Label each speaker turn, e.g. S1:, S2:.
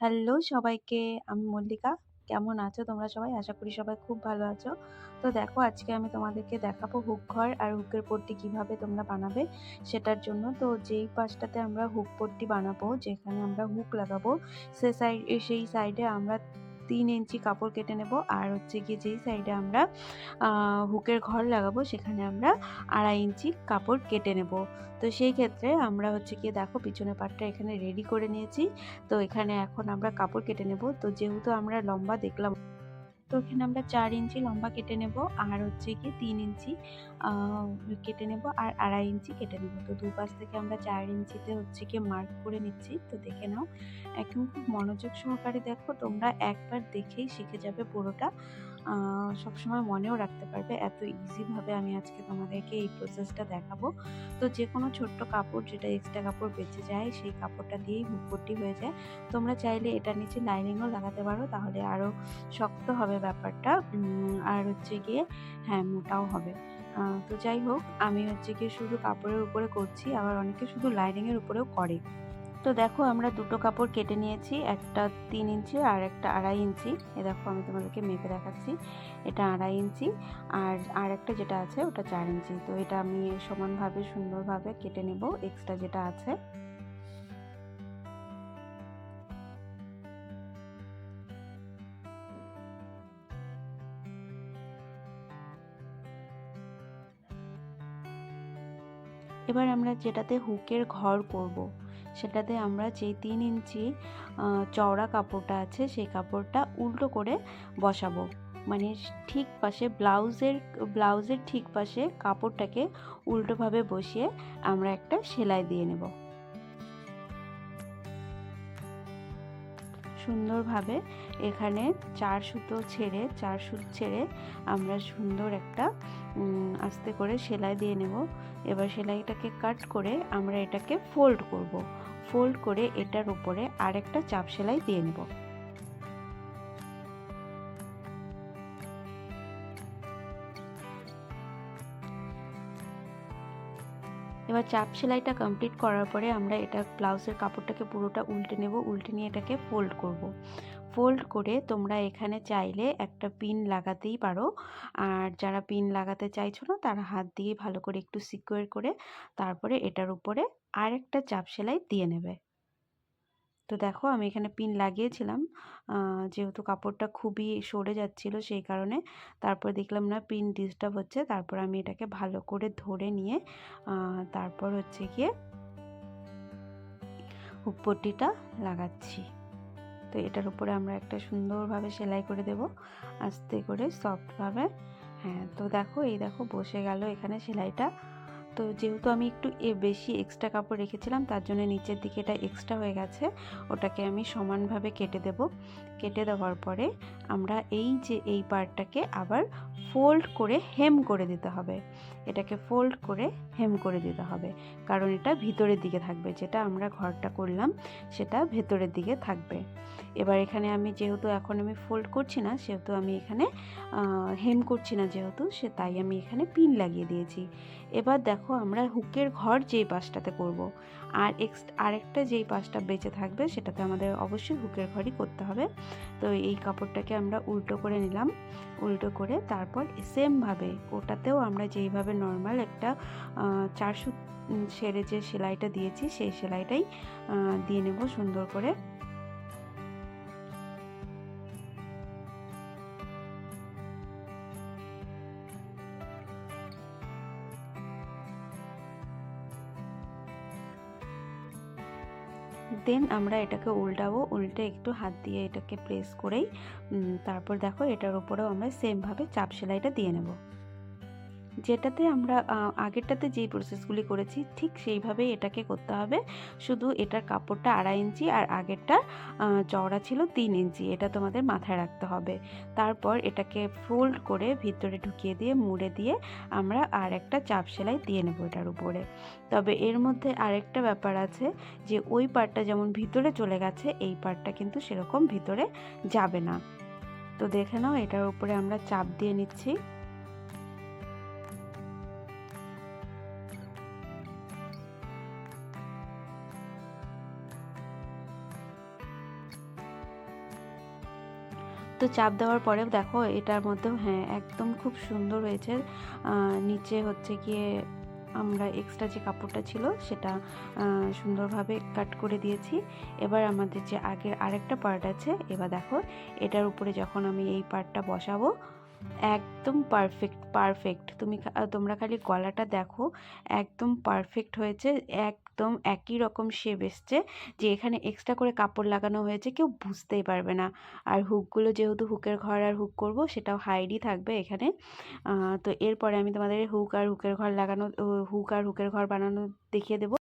S1: Hello সবাইকে, আমি মল্লিকা। কেমন আছো তোমরা সবাই? আশা করি সবাই খুব ভালো আছো। তো দেখো আজকে আমি তোমাদেরকে দেখাবো হুক ঘর আর হুকের পট্টি কিভাবে তোমরা বানাবে সেটার জন্য। তো যেই পাশটাতে আমরা হুক পট্টি বানাবো, যেখানে আমরা হুক লাগাবো সেই সাইডে আমরা ৩ ইঞ্চি কাপড় কেটে নেব। আর হচ্ছে গিয়ে যেই সাইডে আমরা হুকের ঘর লাগাবো সেখানে আমরা ২.৫ ইঞ্চি কাপড় কেটে নেব। তো সেই ক্ষেত্রে আমরা হচ্ছে গিয়ে দেখো পিছনের পাটটা এখানে রেডি করে নিয়েছি। তো এখানে এখন আমরা কাপড় কেটে নেব। তো যেহেতু আমরা লম্বা দেখলাম, তো এখানে আমরা ৪ ইঞ্চি লম্বা কেটে নেব আর হচ্ছে গিয়ে ৩ ইঞ্চি আ কেটে নেব আর ২.৫ ইঞ্চি কেটে নেব। তো দুপাশ থেকে আমরা ৪ ইঞ্চিতে হচ্ছে গিয়ে মার্ক করে নিচ্ছি। তো দেখে নাও। একদম খুব মনোযোগ সহকারে দেখো, তোমরা একবার দেখেই শিখে যাবে পুরোটা। সবসময় মনেও রাখতে পারবে। এত ইজিভাবে আমি আজকে তোমাদেরকে এই প্রসেসটা দেখাবো। তো যেকোনো ছোট্ট কাপড় যেটা এক্সট্রা কাপড় বেঁচে যায় সেই কাপড়টা দিয়েই হুক পট্টি হয়ে যায়। তোমরা চাইলে এটার নিচে লাইনিংও লাগাতে পারো, তাহলে আরও শক্ত হবে ব্যাপারটা। আর হচ্ছে গিয়ে হ্যাঁ, মোটাও হবে। তো যাই হোক, আমি হচ্ছে গিয়ে শুধু কাপড়ের উপরে করছি, আবার অনেকে শুধু লাইনিংয়ের উপরেও করে। তো দেখো আমরা দুটো কাপড় কেটে নিয়েছি, একটা ৩ ইঞ্চি আর একটা ২.৫ ইঞ্চি। এ দেখো আমি তোমাদেরকে মেপে দেখাচ্ছি। এটা ২.৫ ইঞ্চি আর একটা যেটা আছে ওটা ৪ ইঞ্চি। তো এটা আমি সমানভাবে সুন্দরভাবে কেটে নেব এক্সট্রা যেটা আছে। এবার আমরা যেটাতে হুকের ঘর করব, সেটাতে আমরা যেই ৩ ইঞ্চি চওড়া কাপড়টা আছে সেই কাপড়টা উল্টো করে বসাবো। মানে ঠিক পাশে ব্লাউজের ঠিক পাশে কাপড়টাকে উল্টোভাবে বসিয়ে আমরা একটা সেলাই দিয়ে নেব। সুন্দরভাবে এখানে ৪ সুত ছেড়ে আমরা সুন্দর একটা আস্তে করে সেলাই দিয়ে নেব। এবার সেলাইটাকে কাট করে আমরা এটাকে ফোল্ড করব। ফোল্ড করে এটার উপরে আরেকটা চাপ সেলাই দিয়ে নেব। এবার চাপ সেলাইটা কমপ্লিট করার পরে আমরা এটা ব্লাউজের কাপড়টাকে পুরোটা উল্টে নেব। উল্টে নিয়ে এটাকে ফোল্ড করব। ফোল্ড করে তোমরা এখানে চাইলে একটা পিন লাগাতেই পারো। আর যারা পিন লাগাতে চাইছো না তারা হাত দিয়ে ভালো করে একটু সিকিউর করে তারপরে এটার উপরে আরেকটা চাপ সেলাই দিয়ে নেবে। তো দেখো আমি এখানে পিন লাগিয়েছিলাম, যেহেতু কাপড়টা খুবই সরে যাচ্ছিল সেই কারণে। তারপর দেখলাম না পিন ডিস্টার্ব হচ্ছে, তারপর আমি এটাকে ভালো করে ধরে নিয়ে তারপর হচ্ছে গিয়ে হুক পট্টিটা লাগাচ্ছি। তো এটার উপরে আমরা একটা সুন্দরভাবে সেলাই করে দেব, আস্তে করে সফটভাবে। হ্যাঁ, তো দেখো এই দেখো বসে গেল এখানে সেলাইটা। তো যেহেতু আমি একটু বেশি এক্সট্রা কাপড় রেখেছিলাম তার জন্য নিচের দিকে এটা এক্সট্রা হয়ে গেছে, ওটাকে আমি সমানভাবে কেটে দেব। কেটে দেওয়ার পরে আমরা এই পার্টটাকে আবার ফোল্ড করে হেম করে দিতে হবে। এটাকে ফোল্ড করে হেম করে দিতে হবে, কারণ এটা ভিতরের দিকে থাকবে। যেটা আমরা ঘরটা করলাম সেটা ভেতরের দিকে থাকবে। এবার এখানে আমি যেহেতু এখন আমি ফোল্ড করছি না, সেহেতু আমি এখানে হেম করছি না, যেহেতু তাই আমি এখানে পিন লাগিয়ে দিয়েছি। এবার দেখো আমরা হুকের ঘর যেই পাশটাতে করব, আর আরেকটা যেই পাশটা বেঁচে থাকবে সেটাতে আমাদের অবশ্যই হুকের ঘরই করতে হবে। তো এই কাপড়টাকে আমরা উল্টো করে নিলাম। উল্টো করে তারপর সেমভাবে ওটাতেও আমরা যেইভাবে নর্মাল একটা ৪ সুত ছেড়ে যে সেলাইটা দিয়েছি সেই সেলাইটাই দিয়ে নেব সুন্দর করে। দেন আমরা এটাকে উল্টাবো, উল্টে একটু হাত দিয়ে এটাকে প্রেস করেই তারপর দেখো এটার উপরেও আমরা সেমভাবে চাপ সেলাইটা দিয়ে নেব। যেটাতে আমরা আগেরটাতে যেই প্রসেসগুলি করেছি ঠিক সেইভাবেই এটাকে করতে হবে। শুধু এটার কাপড়টা ২.৫ ইঞ্চি আর আগেরটা চওড়া ছিল ৩ ইঞ্চি, এটা তোমাদের মাথায় রাখতে হবে। তারপর এটাকে ফোল্ড করে ভিতরে ঢুকিয়ে দিয়ে মুড়ে দিয়ে আমরা আর একটা চাপ সেলাই দিয়ে নেব এটার উপরে। তবে এর মধ্যে আরেকটা ব্যাপার আছে, যে ওই পার্টটা যেমন ভিতরে চলে গেছে এই পার্টটা কিন্তু সেরকম ভিতরে যাবে না। তো দেখে নাও, এটার উপরে আমরা চাপ দিয়ে নিচ্ছি। তো চাপ দেওয়ার পরেও দেখো এটার মধ্যেও হ্যাঁ একদম খুব সুন্দর হয়েছে। নিচে হচ্ছে গিয়ে আমরা এক্সট্রা যে কাপড়টা ছিল সেটা সুন্দরভাবে কাট করে দিয়েছি। এবার আমাদের যে আগের আরেকটা পার্ট আছে, এবার দেখো এটার উপরে যখন আমি এই পার্টটা বসাবো একদম পারফেক্ট পারফেক্ট। তোমরা খালি গলাটা দেখো, একদম পারফেক্ট হয়েছে, একদম একই রকম শেপ এসছে, যে এখানে এক্সট্রা করে কাপড় লাগানো হয়েছে কেউ বুঝতেই পারবে না। আর হুকগুলো যেহেতু হুকের ঘর আর হুক করব সেটাও হাইডই থাকবে এখানে। তো এরপরে আমি তোমাদের হুক আর হুকের ঘর বানানো দেখিয়ে দেবো।